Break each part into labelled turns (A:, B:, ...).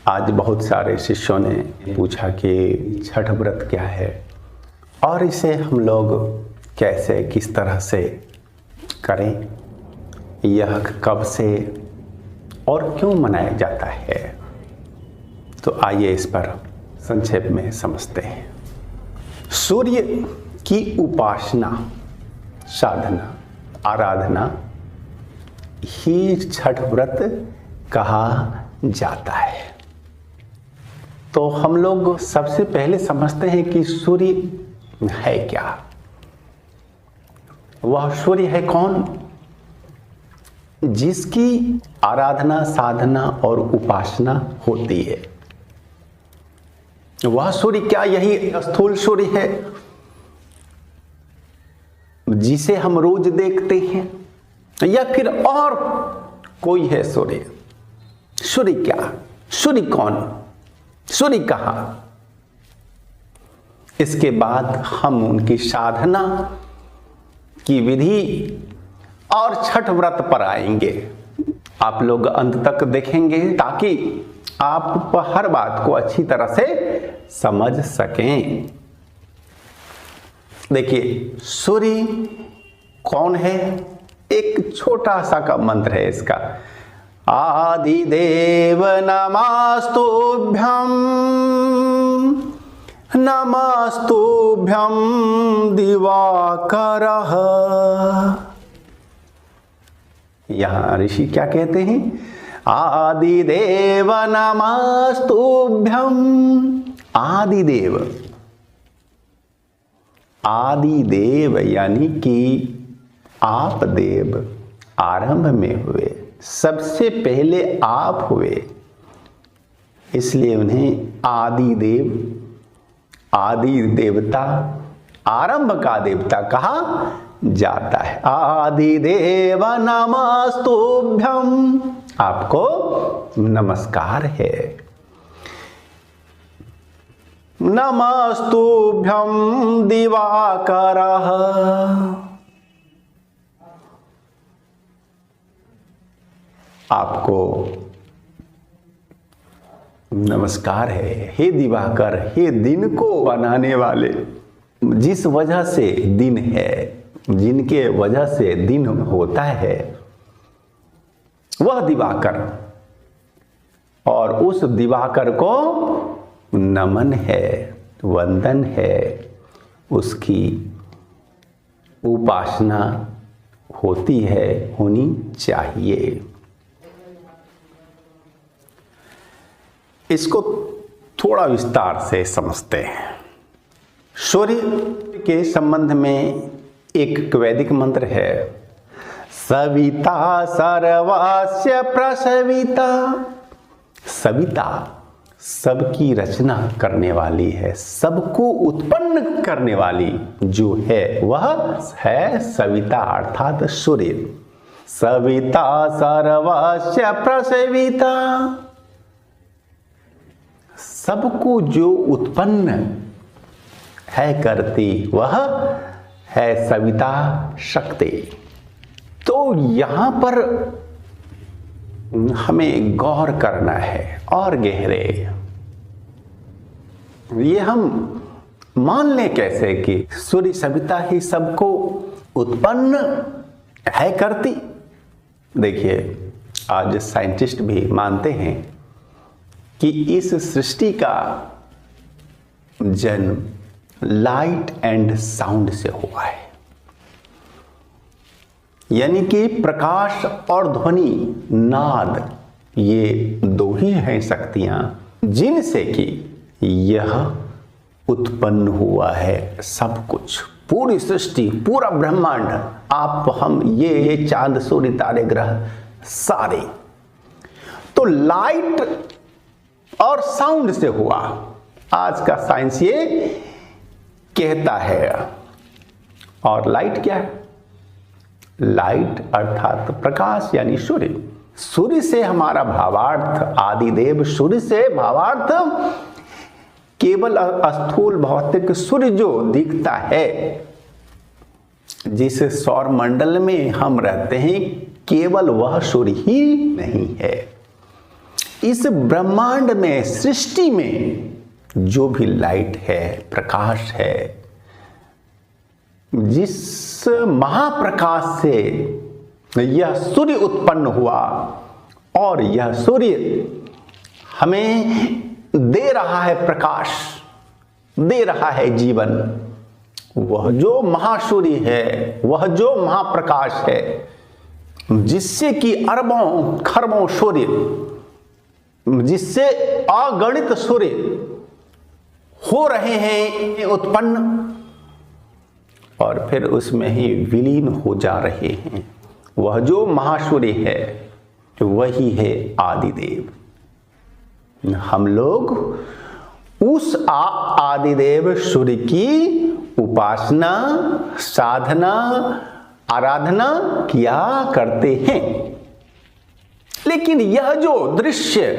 A: आज बहुत सारे शिष्यों ने पूछा कि छठ व्रत क्या है और इसे हम लोग कैसे किस तरह से करें, यह कब से और क्यों मनाया जाता है। तो आइए इस पर संक्षेप में समझते हैं। सूर्य की उपासना, साधना, आराधना ही छठ व्रत कहा जाता है। तो हम लोग सबसे पहले समझते हैं कि सूर्य है क्या। वह सूर्य है कौन? जिसकी आराधना, साधना और उपासना होती है। वह सूर्य क्या यही स्थूल सूर्य है जिसे हम रोज देखते हैं, या फिर और कोई है सूर्य? सूर्य क्या? सूर्य कौन? सूर्य कहां? इसके बाद हम उनकी साधना की विधि और छठ व्रत पर आएंगे। आप लोग अंत तक देखेंगे ताकि आप हर बात को अच्छी तरह से समझ सकें। देखिए, सूर्य कौन है? एक छोटा सा का मंत्र है इसका। आदिदेव नमस्तुभ्यं, नमस्तुभ्यं दिवाकरः। यहां ऋषि क्या कहते हैं? आदिदेव नमस्तुभ्यं। आदिदेव, आदिदेव यानी कि आप देव, आरंभ में हुए, सबसे पहले आप हुए, इसलिए उन्हें आदि देव, आदि देवता, आरंभ का देवता कहा जाता है। आदि देव नमस्तुभ्यं, आपको नमस्कार है। नमस्तुभ्यं दिवाकरः, आपको नमस्कार है। हे दिवाकर, हे दिन को बनाने वाले, जिस वजह से दिन है, जिनके वजह से दिन होता है, वह दिवाकर। और उस दिवाकर को नमन है, वंदन है, उसकी उपासना होती है, होनी चाहिए। इसको थोड़ा विस्तार से समझते हैं। सूर्य के संबंध में एक वैदिक मंत्र है, सविता सर्वस्य प्रसविता। सविता सबकी रचना करने वाली है, सबको उत्पन्न करने वाली जो है वह है सविता, अर्थात सूर्य। सविता सर्वस्य प्रसविता, सबको जो उत्पन्न है करती वह है सविता शक्ति। तो यहां पर हमें गौर करना है और गहरे। ये हम मान लें कैसे कि सूर्य सविता ही सबको उत्पन्न है करती? देखिए, आज साइंटिस्ट भी मानते हैं कि इस सृष्टि का जन्म लाइट एंड साउंड से हुआ है, यानी कि प्रकाश और ध्वनि, नाद, ये दो ही हैं शक्तियां जिनसे कि यह उत्पन्न हुआ है सब कुछ, पूरी सृष्टि, पूरा ब्रह्मांड, आप, हम, ये चांद, सूर्य, तारे, ग्रह सारे। तो लाइट और साउंड से हुआ। आज का साइंस ये कहता है। और लाइट क्या है? लाइट अर्थात प्रकाश यानी सूर्य। सूर्य से हमारा भावार्थ, आदिदेव सूर्य से भावार्थ केवल स्थूल भौतिक सूर्य जो दिखता है, जिस सौर मंडल में हम रहते हैं, केवल वह सूर्य ही नहीं है। इस ब्रह्मांड में, सृष्टि में जो भी लाइट है, प्रकाश है, जिस महाप्रकाश से यह सूर्य उत्पन्न हुआ और यह सूर्य हमें दे रहा है प्रकाश, दे रहा है जीवन, वह जो महासूर्य है, वह जो महाप्रकाश है, जिससे कि अरबों खरबों सूर्य, जिससे अगणित सूर्य हो रहे हैं उत्पन्न और फिर उसमें ही विलीन हो जा रहे हैं, वह जो महासूर्य है वही है आदिदेव। हम लोग उस आदिदेव सूर्य की उपासना, साधना, आराधना किया करते हैं। लेकिन यह जो दृश्य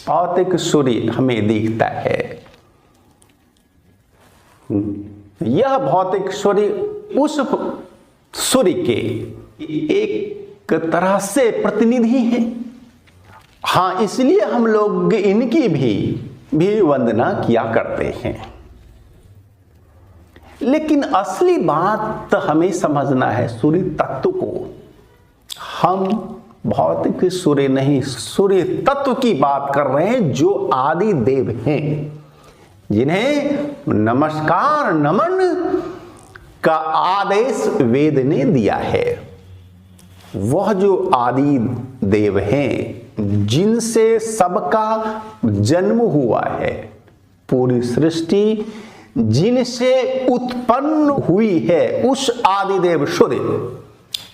A: भौतिक सूर्य हमें दिखता है, यह भौतिक सूर्य उस सूर्य के एक तरह से प्रतिनिधि है। हाँ, इसलिए हम लोग इनकी भी वंदना किया करते हैं। लेकिन असली बात हमें समझना है सूर्य तत्व को। हम भौतिक सूर्य नहीं, सूर्य तत्व की बात कर रहे हैं, जो आदि देव हैं, जिन्हें नमस्कार नमन का आदेश वेद ने दिया है। वह जो आदि देव हैं, जिनसे सबका जन्म हुआ है, पूरी सृष्टि जिनसे उत्पन्न हुई है, उस आदिदेव सूर्य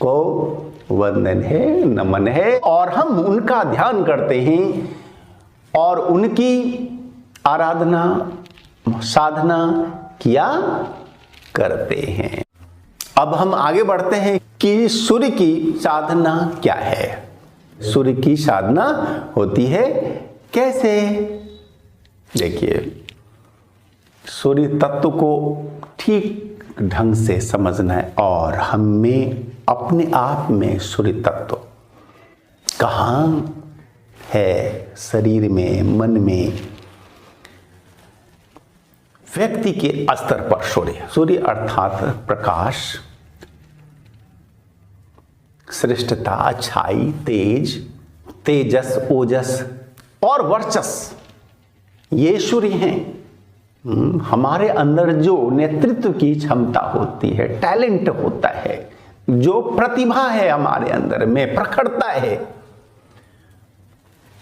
A: को वंदन है, नमन है, और हम उनका ध्यान करते हैं और उनकी आराधना, साधना किया करते हैं। अब हम आगे बढ़ते हैं कि सूर्य की साधना क्या है। सूर्य की साधना होती है कैसे? देखिए, सूर्य तत्व को ठीक ढंग से समझना है और हमें अपने आप में सूर्य तत्व कहाँ है, शरीर में, मन में, व्यक्ति के स्तर पर सूर्य अर्थात प्रकाश, श्रेष्ठता, अच्छाई, तेजस, ओजस और वर्चस, ये सूर्य हैं। हमारे अंदर जो नेतृत्व की क्षमता होती है, टैलेंट होता है, जो प्रतिभा है हमारे अंदर में प्रखरता है,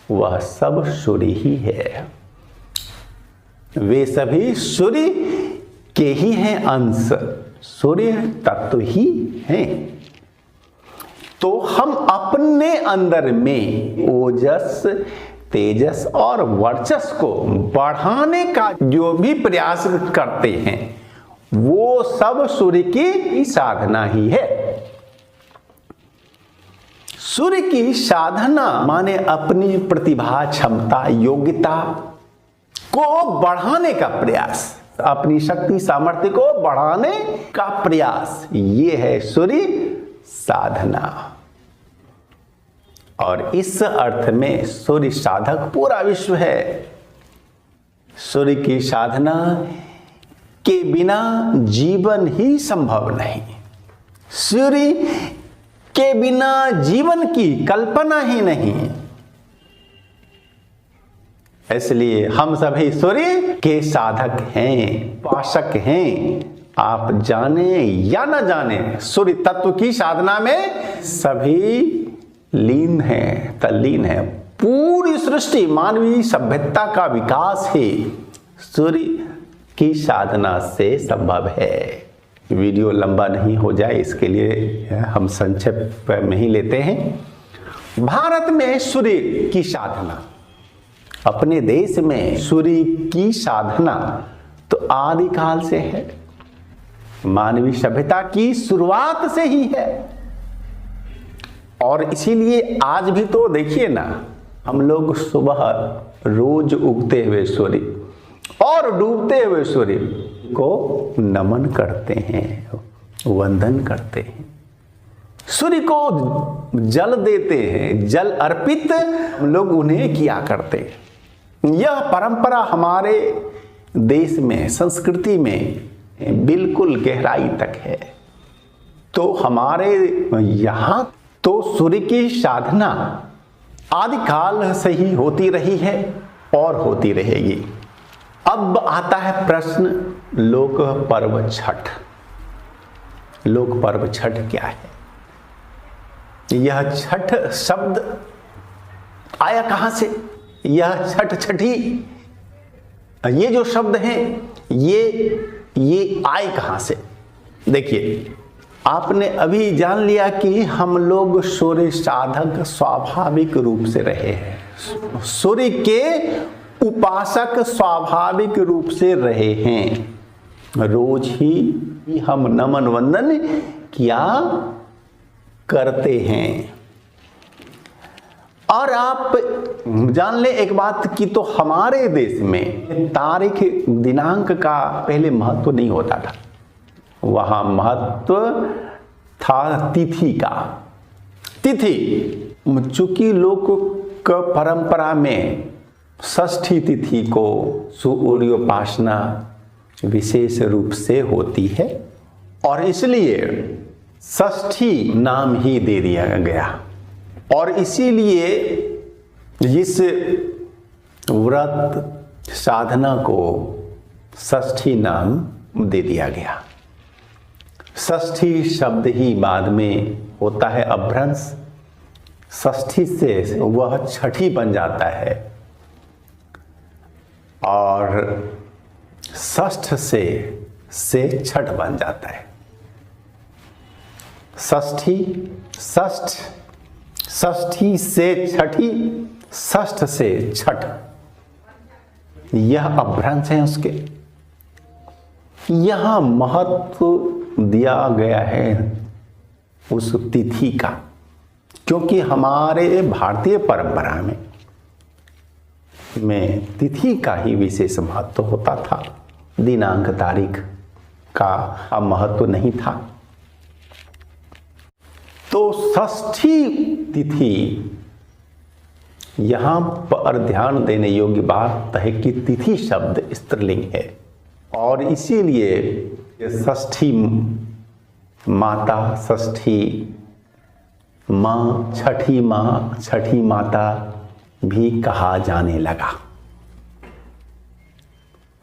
A: वह सब सूर्य ही है। वे सभी सूर्य के ही हैं अंश, सूर्य तत्व ही हैं। तो हम अपने अंदर में ओजस, तेजस और वर्चस को बढ़ाने का जो भी प्रयास करते हैं, वो सब सूर्य की साधना ही है। सूर्य की साधना माने अपनी प्रतिभा, क्षमता, योग्यता को बढ़ाने का प्रयास, अपनी शक्ति सामर्थ्य को बढ़ाने का प्रयास, ये है सूर्य साधना। और इस अर्थ में सूर्य साधक पूरा विश्व है। सूर्य की साधना के बिना जीवन ही संभव नहीं, सूर्य के बिना जीवन की कल्पना ही नहीं। इसलिए हम सभी सूर्य के साधक हैं, उपासक हैं। आप जाने या न जाने, सूर्य तत्व की साधना में सभी लीन है, तल्लीन है। पूरी सृष्टि, मानवीय सभ्यता का विकास ही सूर्य की साधना से संभव है। वीडियो लंबा नहीं हो जाए, इसके लिए हम संक्षेप में ही लेते हैं। भारत में सूर्य की साधना, अपने देश में सूर्य की साधना तो आदिकाल से है, मानवीय सभ्यता की शुरुआत से ही है। और इसीलिए आज भी तो देखिए ना, हम लोग सुबह रोज उगते हुए सूर्य और डूबते हुए सूर्य को नमन करते हैं, वंदन करते हैं। सूर्य को जल देते हैं, जल अर्पित हम लोग उन्हें किया करते हैं। यह परंपरा हमारे देश में, संस्कृति में बिल्कुल गहराई तक है। तो हमारे यहाँ तो सूर्य की साधना आदिकाल से ही होती रही है और होती रहेगी। अब आता है प्रश्न लोक पर्व छठ। लोक पर्व छठ क्या है? यह छठ शब्द आया कहां से? यह छठ, छठी, ये जो शब्द हैं ये आए कहां से? देखिए, आपने अभी जान लिया कि हम लोग सूर्य साधक स्वाभाविक रूप से रहे हैं, सूर्य के उपासक स्वाभाविक रूप से रहे हैं। रोज ही हम नमन वंदन किया करते हैं। और आप जान ले एक बात कि तो हमारे देश में तारीख, दिनांक का पहले महत्व नहीं होता था। वहां महत्व था तिथि का। तिथि, चूंकि लोक परंपरा में षष्ठी तिथि को सूर्योपासना विशेष रूप से होती है और इसलिए षष्ठी नाम ही दे दिया गया। और इसीलिए इस व्रत साधना को षष्ठी नाम दे दिया गया। षष्ठी शब्द ही बाद में होता है अपभ्रंश। षष्ठी से वह छठी बन जाता है और षष्ठ से छठ बन जाता है। षष्ठी, षष्ठ, षष्ठी से छठी, षष्ठ से छठ, यह अपभ्रंश है उसके। यहां महत्व दिया गया है उस तिथि का, क्योंकि हमारे भारतीय परंपरा में तिथि का ही विशेष महत्व होता था। दिनांक, तारीख का महत्व नहीं था। तो षष्ठी तिथि, यहां पर ध्यान देने योग्य बात है कि तिथि शब्द स्त्रीलिंग है और इसीलिए षष्ठी माता, षष्ठी माँ, छठी माँ, छठी माता भी कहा जाने लगा।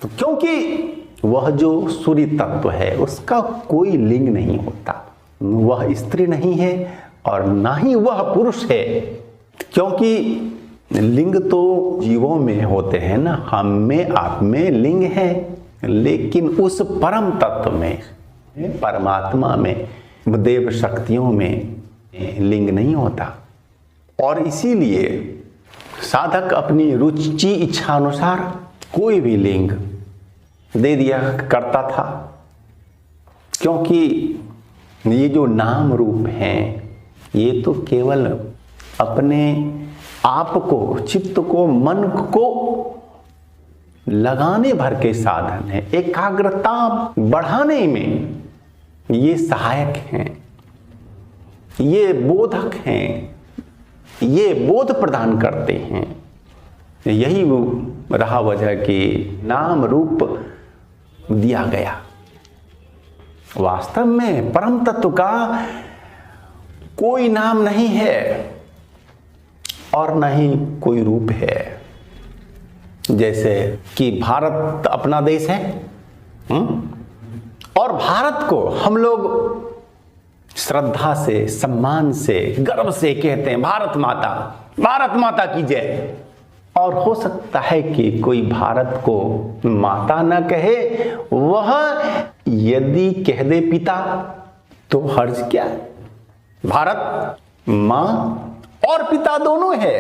A: तो क्योंकि वह जो सूर्य तत्व है उसका कोई लिंग नहीं होता, वह स्त्री नहीं है और ना ही वह पुरुष है। क्योंकि लिंग तो जीवों में होते हैं ना, हम में, आप में लिंग है, लेकिन उस परम तत्व में, परमात्मा में, देव शक्तियों में लिंग नहीं होता। और इसीलिए साधक अपनी रुचि इच्छा अनुसार कोई भी लिंग दे दिया करता था। क्योंकि ये जो नाम रूप हैं ये तो केवल अपने आप को, चित्त को, मन को लगाने भर के साधन है। एकाग्रता बढ़ाने में ये सहायक हैं, ये बोधक हैं, ये बोध प्रदान करते हैं। यही रहा वजह कि नाम रूप दिया गया। वास्तव में परम तत्व का कोई नाम नहीं है और न ही कोई रूप है। जैसे कि भारत अपना देश है और भारत को हम लोग श्रद्धा से, सम्मान से, गर्व से कहते हैं भारत माता, भारत माता की जय। और हो सकता है कि कोई भारत को माता न कहे, वह यदि कह दे पिता तो हर्ज क्या? भारत मां और पिता दोनों है।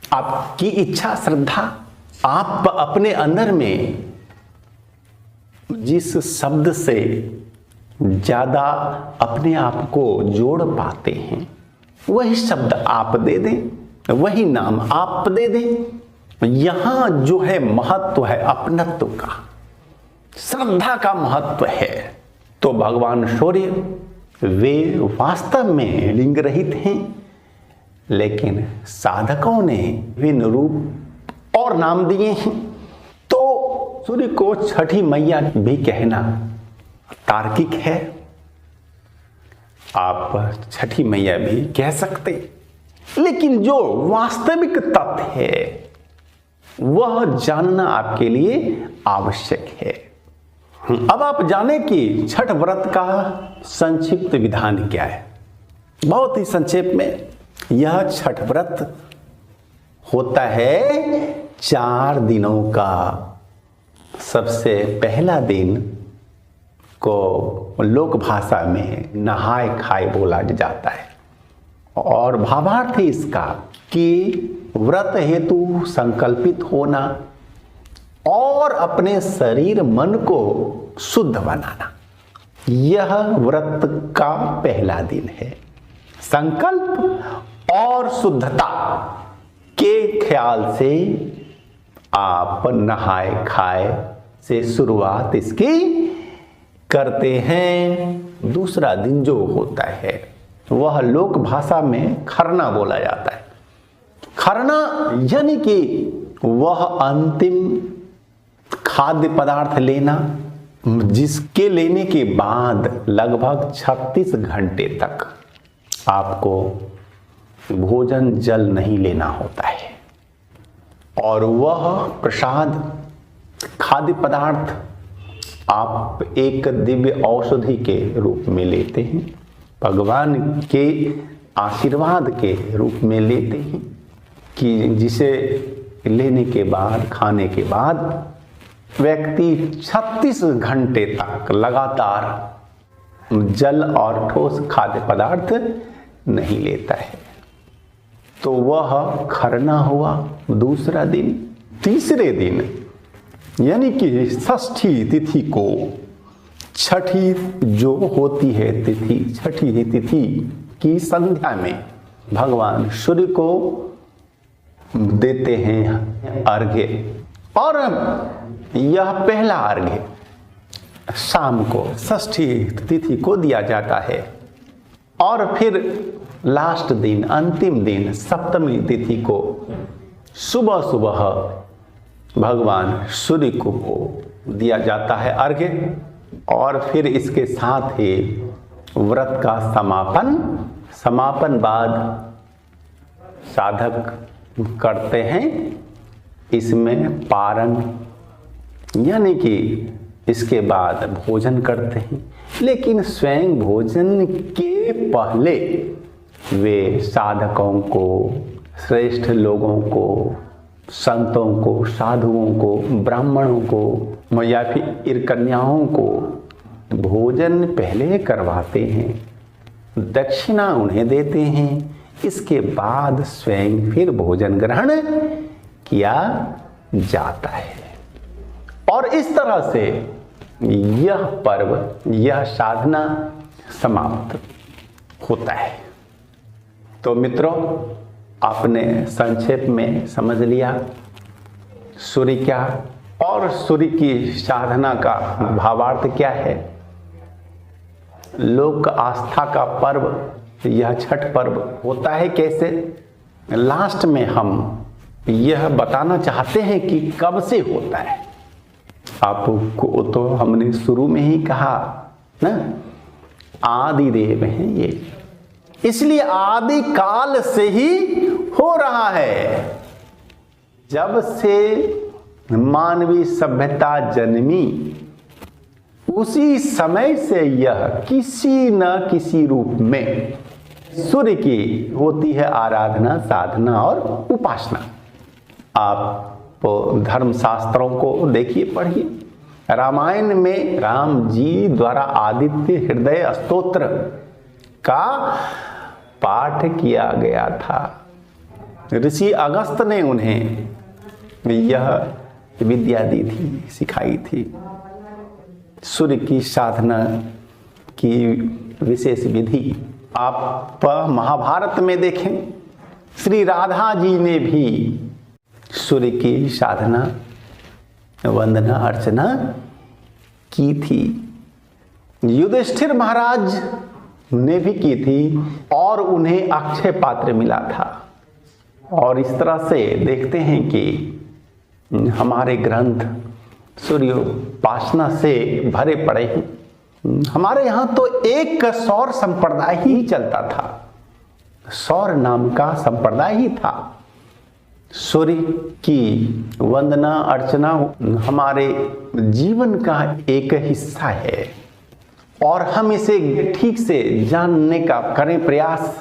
A: आपकी इच्छा, श्रद्धा, आप अपने अंदर में जिस शब्द से ज्यादा अपने आप को जोड़ पाते हैं वही शब्द आप दे दें, वही नाम आप दे दें। यहां जो है महत्व है अपनत्व का, श्रद्धा का महत्व है। तो भगवान सूर्य वे वास्तव में लिंग रहित हैं, लेकिन साधकों ने विभिन्न रूप और नाम दिए हैं। तो सूर्य को छठी मैया भी कहना तार्किक है। आप छठी मैया भी कह सकते, लेकिन जो वास्तविक तथ्य है वह जानना आपके लिए आवश्यक है। अब आप जाने कि छठ व्रत का संक्षिप्त विधान क्या है। बहुत ही संक्षेप में यह छठ व्रत होता है 4 दिनों का। सबसे पहला दिन को लोक भाषा में नहाय खाए बोला जाता है, और भावार्थ है इसका कि व्रत हेतु संकल्पित होना और अपने शरीर मन को शुद्ध बनाना, यह व्रत का पहला दिन है। संकल्प और शुद्धता के ख्याल से आप नहाए खाए से शुरुआत इसकी करते हैं। दूसरा दिन जो होता है वह लोक भाषा में खरना बोला जाता है। खरना यानी कि वह अंतिम खाद्य पदार्थ लेना, जिसके लेने के बाद लगभग 36 घंटे तक आपको भोजन जल नहीं लेना होता है, और वह प्रसाद खाद्य पदार्थ आप एक दिव्य औषधि के रूप में लेते हैं, भगवान के आशीर्वाद के रूप में लेते हैं, कि जिसे लेने के बाद, खाने के बाद व्यक्ति 36 घंटे तक लगातार जल और ठोस खाद्य पदार्थ नहीं लेता है। तो वह खरना हुआ दूसरा दिन। तीसरे दिन यानी कि षष्ठी तिथि को, छठी जो होती है तिथि, छठी तिथि की संध्या में भगवान सूर्य को देते हैं अर्घ्य, और यह पहला अर्घ्य शाम को षष्ठी तिथि को दिया जाता है, और फिर लास्ट दिन, अंतिम दिन, सप्तमी तिथि को सुबह सुबह भगवान सूर्य को दिया जाता है अर्घ्य, और फिर इसके साथ ही व्रत का समापन बाद साधक करते हैं इसमें पारण, यानी कि इसके बाद भोजन करते हैं। लेकिन स्वयं भोजन के पहले वे साधकों को, श्रेष्ठ लोगों को, संतों को, साधुओं को, ब्राह्मणों को या फिर कन्याओं को भोजन पहले करवाते हैं, दक्षिणा उन्हें देते हैं। इसके बाद स्वयं फिर भोजन ग्रहण किया जाता है, और इस तरह से यह पर्व, यह साधना समाप्त होता है। तो मित्रों, आपने संक्षेप में समझ लिया सूर्य क्या और सूर्य की साधना का भावार्थ क्या है। लोक आस्था का पर्व यह छठ पर्व होता है कैसे। लास्ट में हम यह बताना चाहते हैं कि कब से होता है। आपको तो हमने शुरू में ही कहा ना, आदि देव हैं ये, इसलिए आदि काल से ही हो रहा है। जब से मानवीय सभ्यता जन्मी उसी समय से यह किसी न किसी रूप में सूर्य की होती है आराधना, साधना और उपासना। आप धर्म शास्त्रों को देखिए, पढ़िए। रामायण में राम जी द्वारा आदित्य हृदय स्तोत्र का पाठ किया गया था। ऋषि अगस्त ने उन्हें यह विद्या दी थी, सिखाई थी। सूर्य की साधना की विशेष विधि आप महाभारत में देखें, श्री राधा जी ने भी सूर्य की साधना, वंदना, अर्चना की थी। युधिष्ठिर महाराज ने भी की थी और उन्हें अक्षय पात्र मिला था। और इस तरह से देखते हैं कि हमारे ग्रंथ सूर्योपासना से भरे पड़े हैं। हमारे यहाँ तो एक सौर संप्रदाय ही चलता था, सौर नाम का संप्रदाय ही था। सूर्य की वंदना अर्चना हमारे जीवन का एक हिस्सा है और हम इसे ठीक से जानने का करें प्रयास।